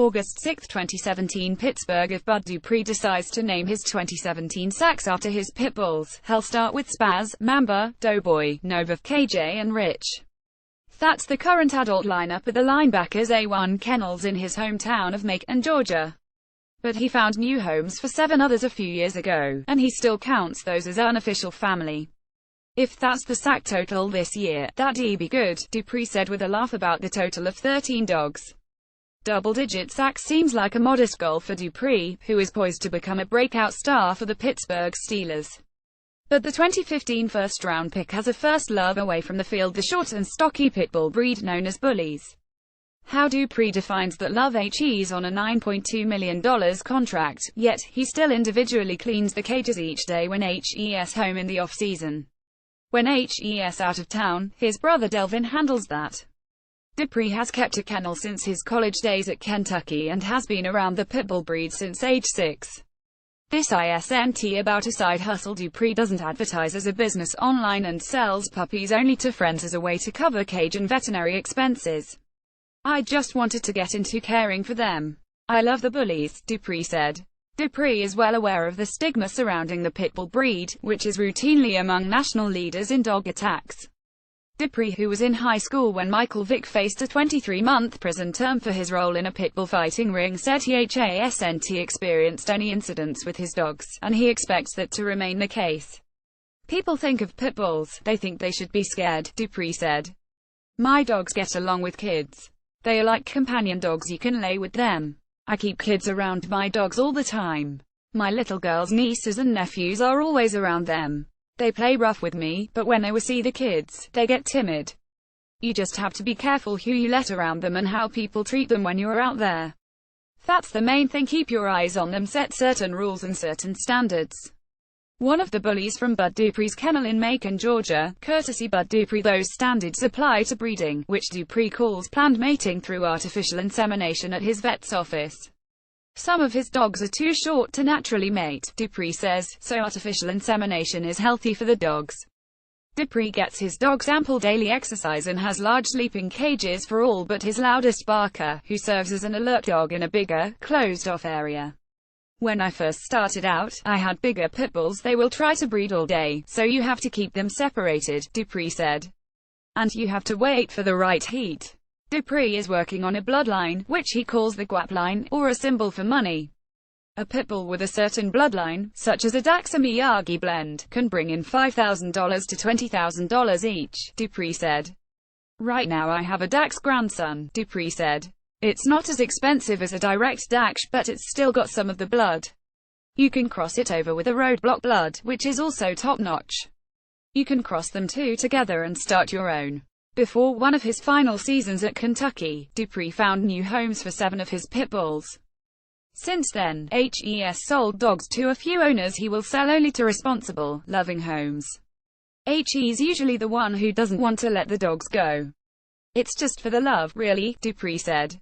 August 6, 2017, Pittsburgh. If Bud Dupree decides to name his 2017 sacks after his pit bulls, he'll start with Spaz, Mamba, Doughboy, Nova, KJ and Rich. That's the current adult lineup at the linebackers' A1 kennels in his hometown of Macon, Georgia. But he found new homes for 7 others a few years ago, and he still counts those as unofficial family. If that's the sack total this year, that'd be good, Dupree said with a laugh about the total of 13 dogs. Double-digit sacks seems like a modest goal for Dupree, who is poised to become a breakout star for the Pittsburgh Steelers. But the 2015 first-round pick has a first love away from the field, the short and stocky pit bull breed known as bullies. How Dupree defines that love. He's on a $9.2 million contract, yet he still individually cleans the cages each day when he's home in the off-season. When he's out of town, his brother Delvin handles that. Dupree has kept a kennel since his college days at Kentucky and has been around the pitbull breed since age 6. This isn't about a side hustle. Dupree doesn't advertise as a business online and sells puppies only to friends as a way to cover cage and veterinary expenses. I just wanted to get into caring for them. I love the bullies, Dupree said. Dupree is well aware of the stigma surrounding the pitbull breed, which is routinely among national leaders in dog attacks. Dupree, who was in high school when Michael Vick faced a 23-month prison term for his role in a pitbull fighting ring, said he hasn't experienced any incidents with his dogs, and he expects that to remain the case. People think of pit bulls, they think they should be scared, Dupree said. My dogs get along with kids. They are like companion dogs, you can lay with them. I keep kids around my dogs all the time. My little girl's nieces and nephews are always around them. They play rough with me, but when they see the kids, they get timid. You just have to be careful who you let around them and how people treat them when you're out there. That's the main thing, keep your eyes on them, set certain rules and certain standards. One of the bullies from Bud Dupree's kennel in Macon, Georgia, courtesy Bud Dupree. Those standards apply to breeding, which Dupree calls planned mating through artificial insemination at his vet's office. Some of his dogs are too short to naturally mate, Dupree says, so artificial insemination is healthy for the dogs. Dupree gets his dogs ample daily exercise and has large sleeping cages for all but his loudest barker, who serves as an alert dog in a bigger, closed-off area. When I first started out, I had bigger pit bulls. They will try to breed all day, so you have to keep them separated, Dupree said. And you have to wait for the right heat. Dupree is working on a bloodline, which he calls the guap line, or a symbol for money. A pit bull with a certain bloodline, such as a Dachshund-Miyagi blend, can bring in $5,000 to $20,000 each, Dupree said. Right now I have a Dachshund grandson, Dupree said. It's not as expensive as a direct Dachshund, but it's still got some of the blood. You can cross it over with a roadblock blood, which is also top-notch. You can cross them two together and start your own. Before one of his final seasons at Kentucky, Dupree found new homes for 7 of his pit bulls. Since then, he's sold dogs to a few owners he will sell only to responsible, loving homes. He's usually the one who doesn't want to let the dogs go. It's just for the love, really, Dupree said.